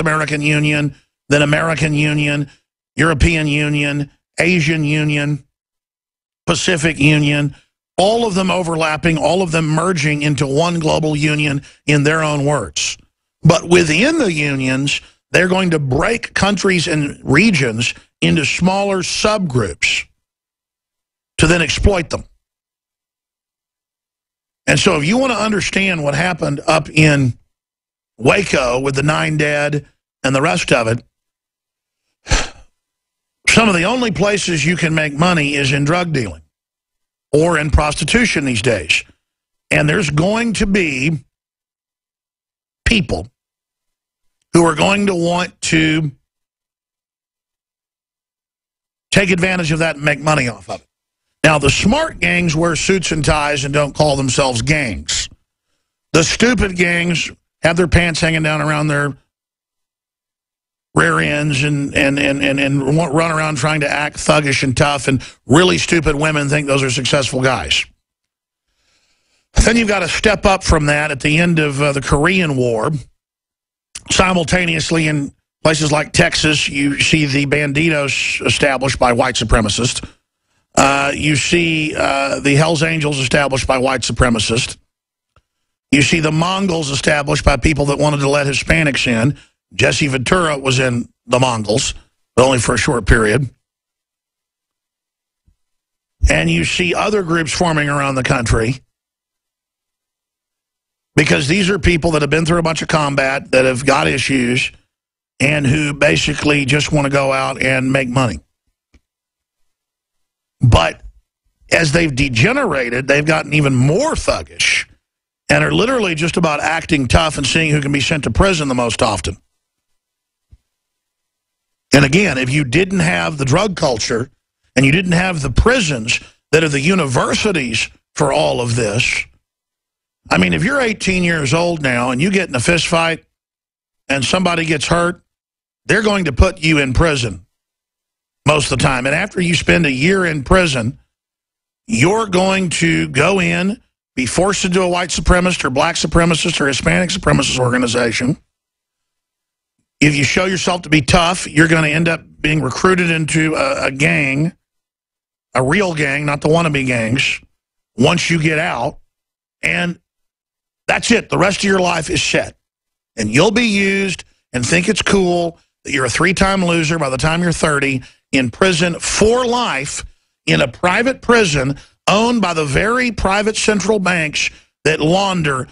American Union, then American Union, European Union, Asian Union, Pacific Union, all of them overlapping, all of them merging into one global union in their own words. But within the unions, they're going to break countries and regions into smaller subgroups to then exploit them. And so if you want to understand what happened up in Waco with the 9 dead and the rest of it, some of the only places you can make money is in drug dealing or in prostitution these days. And there's going to be people who are going to want to take advantage of that and make money off of it. Now, the smart gangs wear suits and ties and don't call themselves gangs. The stupid gangs have their pants hanging down around their rear ends and run around trying to act thuggish and tough, and really stupid women think those are successful guys. Then you've got to step up from that at the end of the Korean War. Simultaneously, in places like Texas, you see the banditos established by white supremacists. You see the Hells Angels established by white supremacists. You see the Mongols established by people that wanted to let Hispanics in. Jesse Ventura was in the Mongols, but only for a short period. And you see other groups forming around the country, because these are people that have been through a bunch of combat, that have got issues, and who basically just want to go out and make money. But as they've degenerated, they've gotten even more thuggish and are literally just about acting tough and seeing who can be sent to prison the most often. And again, if you didn't have the drug culture and you didn't have the prisons that are the universities for all of this, I mean, if you're 18 years old now and you get in a fist fight and somebody gets hurt, they're going to put you in prison most of the time. And after you spend a year in prison, you're going to go in, be forced into a white supremacist or black supremacist or Hispanic supremacist organization. If you show yourself to be tough, you're going to end up being recruited into a gang, a real gang, not the wannabe gangs, once you get out. And that's it. The rest of your life is set. And you'll be used and think it's cool that you're a 3-time loser by the time you're 30, in prison for life, in a private prison owned by the very private central banks that launder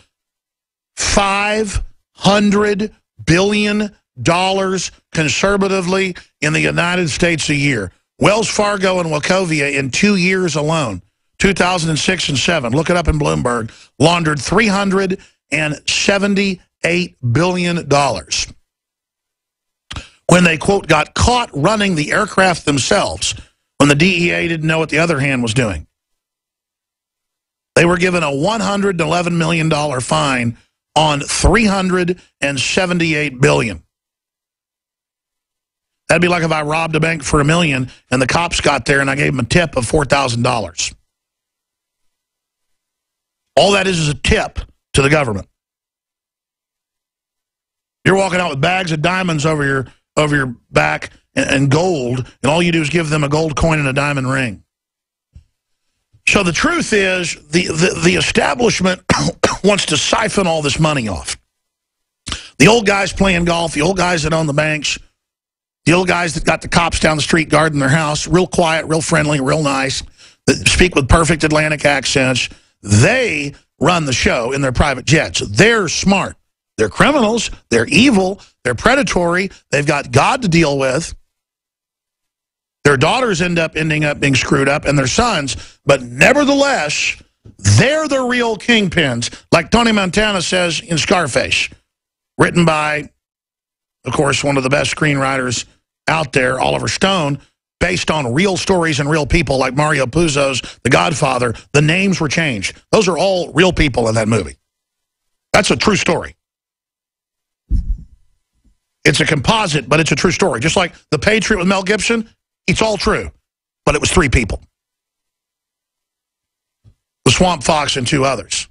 $500 billion conservatively in the United States a year. Wells Fargo and Wachovia in 2 years alone, 2006 and 7, look it up in Bloomberg, laundered $378 billion. When they, quote, got caught running the aircraft themselves, when the DEA didn't know what the other hand was doing. They were given a $111 million fine on $378 billion. That'd be like if I robbed a bank for $1 million and the cops got there and I gave them a tip of $4,000. All that is a tip to the government. You're walking out with bags of diamonds over your back and gold, and all you do is give them a gold coin and a diamond ring. So the truth is, the establishment wants to siphon all this money off. The old guys playing golf, the old guys that own the banks, the old guys that got the cops down the street guarding their house, real quiet, real friendly, real nice, that speak with perfect Atlantic accents, they run the show in their private jets. They're smart. They're criminals. They're evil. They're predatory. They've got God to deal with. Their daughters ending up being screwed up, and their sons. But nevertheless, they're the real kingpins, like Tony Montana says in Scarface, written by, of course, one of the best screenwriters out there, Oliver Stone, based on real stories and real people like Mario Puzo's The Godfather. The names were changed. Those are all real people in that movie. That's a true story. It's a composite, but it's a true story. Just like The Patriot with Mel Gibson, it's all true, but it was 3 people. The Swamp Fox and 2 others.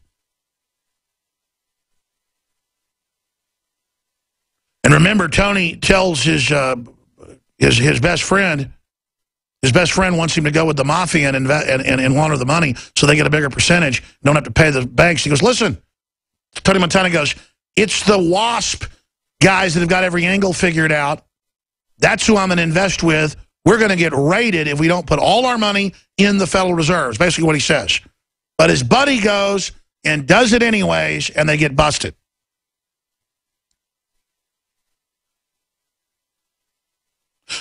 And remember, Tony tells his best friend, wants him to go with the mafia and launder the money so they get a bigger percentage, don't have to pay the banks. He goes, listen, Tony Montana goes, it's the WASP guys that have got every angle figured out. That's who I'm going to invest with. We're going to get raided if we don't put all our money in the Federal Reserve, basically what he says. But his buddy goes and does it anyways, and they get busted.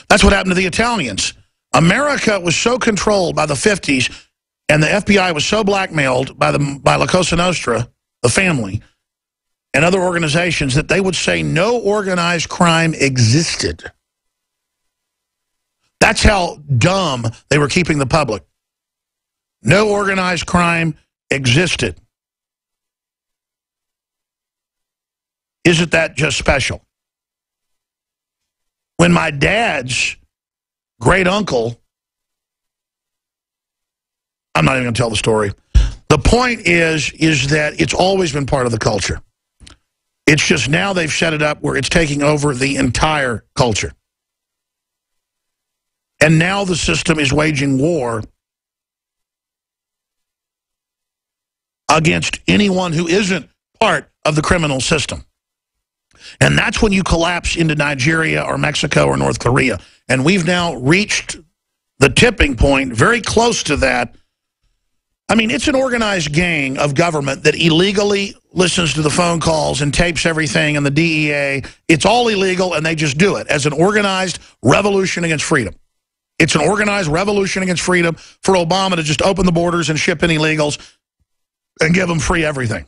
That's what happened to the Italians. America was so controlled by the 50s, and the FBI was so blackmailed by La Cosa Nostra, the family, and other organizations, that they would say no organized crime existed. That's how dumb they were keeping the public. No organized crime existed. Isn't that just special? When my dad's great uncle, I'm not even going to tell the story. The point is that it's always been part of the culture. It's just now they've set it up where it's taking over the entire culture. And now the system is waging war against anyone who isn't part of the criminal system. And that's when you collapse into Nigeria or Mexico or North Korea. And we've now reached the tipping point, very close to that. I mean, it's an organized gang of government that illegally listens to the phone calls and tapes everything, and the DEA. It's all illegal, and they just do it as an organized revolution against freedom. It's an organized revolution against freedom for Obama to just open the borders and ship in illegals and give them free everything.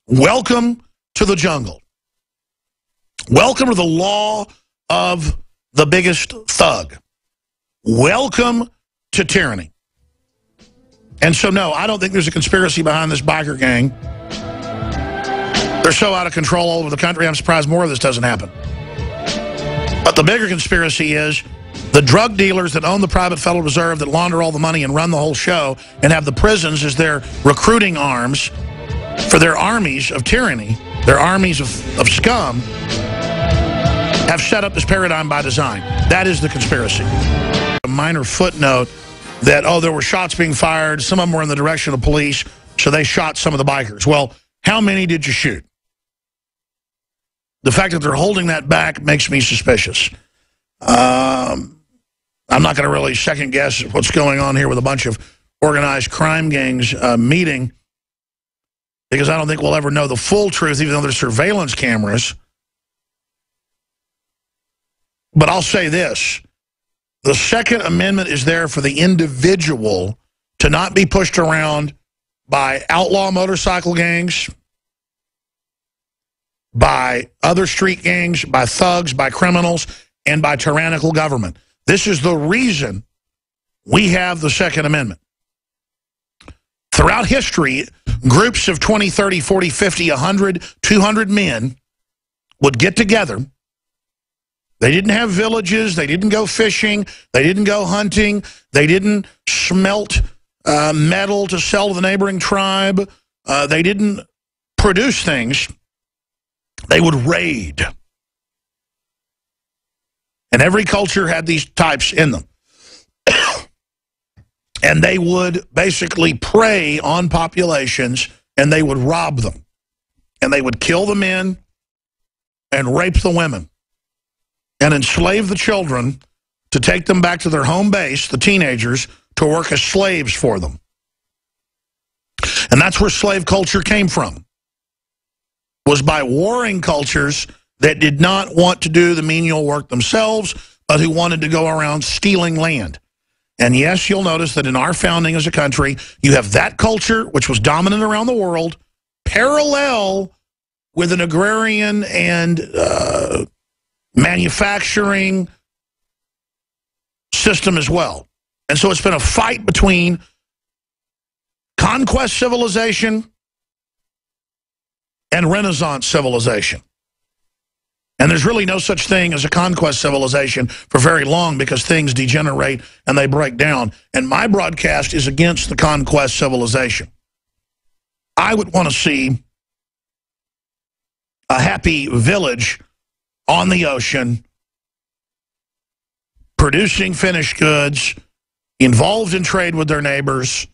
Welcome to the jungle. Welcome to the law of the biggest thug. Welcome to tyranny. And so, no, I don't think there's a conspiracy behind this biker gang. They're so out of control all over the country, I'm surprised more of this doesn't happen. But the bigger conspiracy is the drug dealers that own the private Federal Reserve, that launder all the money and run the whole show and have the prisons as their recruiting arms for their armies of tyranny, their armies of scum, have set up this paradigm by design. That is the conspiracy. A minor footnote that, oh, there were shots being fired, some of them were in the direction of police, so they shot some of the bikers. Well, how many did you shoot? The fact that they're holding that back makes me suspicious. I'm not going to really second guess what's going on here with a bunch of organized crime gangs meeting, because I don't think we'll ever know the full truth, even though there's surveillance cameras. But I'll say this. The Second Amendment is there for the individual to not be pushed around by outlaw motorcycle gangs, by other street gangs, by thugs, by criminals, and by tyrannical government. This is the reason we have the Second Amendment. Throughout history, groups of 20, 30, 40, 50, 100, 200 men would get together. They didn't have villages. They didn't go fishing. They didn't go hunting. They didn't smelt metal to sell to the neighboring tribe. They didn't produce things. They would raid. And every culture had these types in them. And they would basically prey on populations, and they would rob them. And they would kill the men and rape the women and enslave the children to take them back to their home base, the teenagers, to work as slaves for them. And that's where slave culture came from, was by warring cultures that did not want to do the menial work themselves, but who wanted to go around stealing land. And yes, you'll notice that in our founding as a country, you have that culture, which was dominant around the world, parallel with an agrarian and manufacturing system as well. And so it's been a fight between conquest civilization and Renaissance civilization. And there's really no such thing as a conquest civilization for very long, because things degenerate and they break down. And my broadcast is against the conquest civilization. I would want to see a happy village on the ocean, producing finished goods, involved in trade with their neighbors,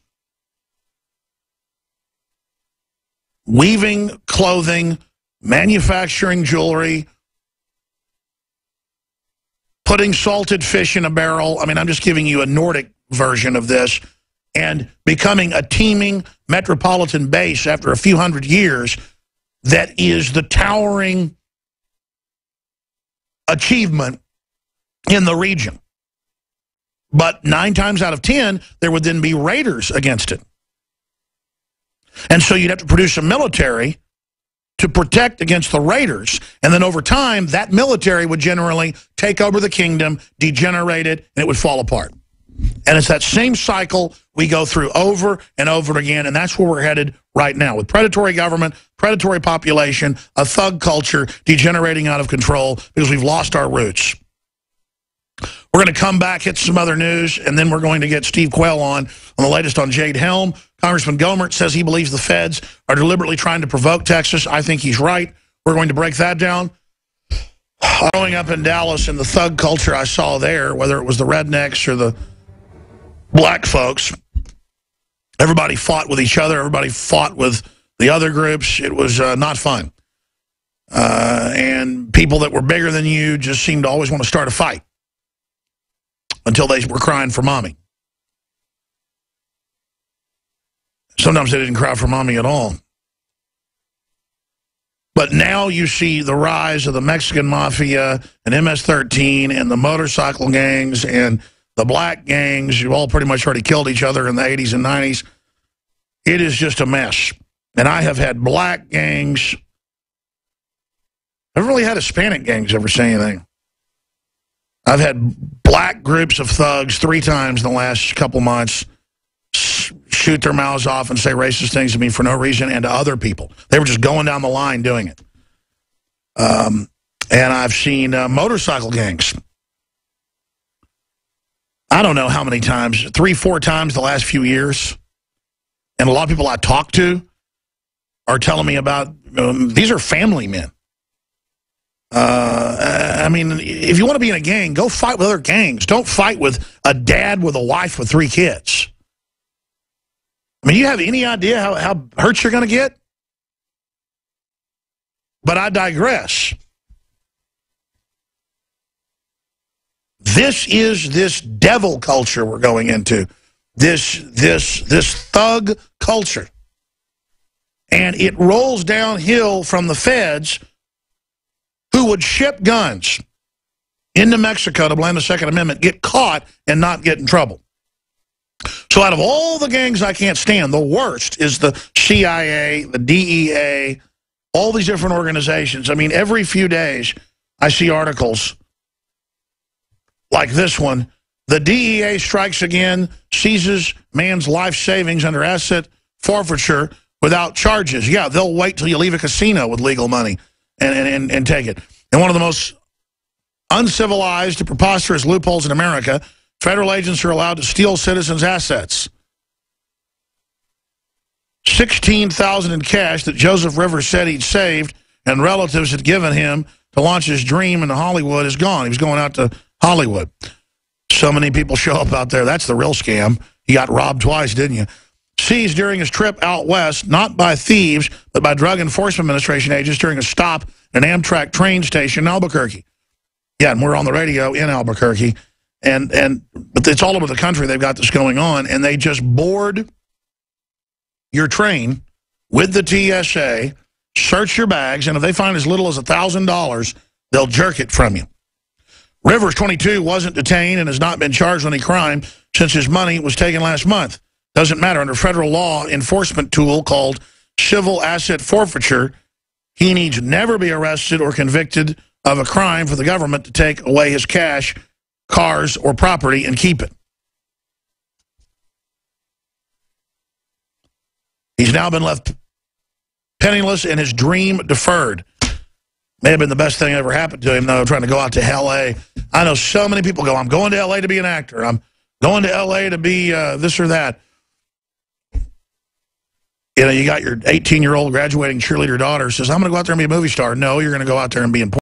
weaving clothing, manufacturing jewelry, putting salted fish in a barrel. I mean, I'm just giving you a Nordic version of this, and becoming a teeming metropolitan base after a few hundred years that is the towering achievement in the region. But 9 times out of 10, there would then be raiders against it. And so you'd have to produce a military to protect against the raiders. And then over time, that military would generally take over the kingdom, degenerate it, and it would fall apart. And it's that same cycle we go through over and over again, and that's where we're headed right now, with predatory government, predatory population, a thug culture degenerating out of control because we've lost our roots. We're going to come back, hit some other news, and then we're going to get Steve Quayle on the latest on Jade Helm. Congressman Gohmert says he believes the feds are deliberately trying to provoke Texas. I think he's right. We're going to break that down. Growing up in Dallas and the thug culture I saw there, whether it was the rednecks or the black folks, everybody fought with each other. Everybody fought with the other groups. It was not fun. And people that were bigger than you just seemed to always want to start a fight until they were crying for mommy. Sometimes they didn't cry for mommy at all. But now you see the rise of the Mexican mafia and MS-13 and the motorcycle gangs and the black gangs. You've all pretty much already killed each other in the 80s and 90s. It is just a mess. And I have had black gangs. I haven't really had Hispanic gangs ever say anything. I've had black groups of thugs 3 times in the last couple months shoot their mouths off and say racist things to me for no reason and to other people. They were just going down the line doing it. And I've seen motorcycle gangs. I don't know how many times, 3, 4 times the last few years. And a lot of people I talk to are telling me about, these are family men. I mean, if you want to be in a gang, go fight with other gangs. Don't fight with a dad with a wife with 3 kids. I mean, you have any idea how hurt you're going to get? But I digress. This is this devil culture we're going into. This thug culture. And it rolls downhill from the feds who would ship guns into Mexico to blame the Second Amendment, get caught, and not get in trouble. So out of all the gangs I can't stand, the worst is the CIA, the DEA, all these different organizations. I mean, every few days I see articles like this one. The DEA strikes again, seizes man's life savings under asset forfeiture without charges. Yeah, they'll wait till you leave a casino with legal money and take it. And one of the most uncivilized and preposterous loopholes in America, federal agents are allowed to steal citizens' assets. $16,000 in cash that Joseph Rivers said he'd saved and relatives had given him to launch his dream in Hollywood is gone. He was going out to Hollywood. So many people show up out there. That's the real scam. You got robbed twice, didn't you? Seized during his trip out west, not by thieves, but by Drug Enforcement Administration agents during a stop at an Amtrak train station in Albuquerque. Yeah, and we're on the radio in Albuquerque. But it's all over the country. They've got this going on, and they just board your train with the TSA, search your bags, and if they find as little as $1,000, they'll jerk it from you. Rivers, 22, wasn't detained and has not been charged with any crime since his money was taken last month. Doesn't matter. Under federal law enforcement tool called civil asset forfeiture, he needs never be arrested or convicted of a crime for the government to take away his cash, cars, or property and keep it. He's now been left penniless and his dream deferred. May have been the best thing that ever happened to him, though, trying to go out to L.A. I know so many people go, I'm going to L.A. to be an actor. I'm going to L.A. to be this or that. You know, you got your 18-year-old graduating cheerleader daughter says, I'm going to go out there and be a movie star. No, you're going to go out there and be in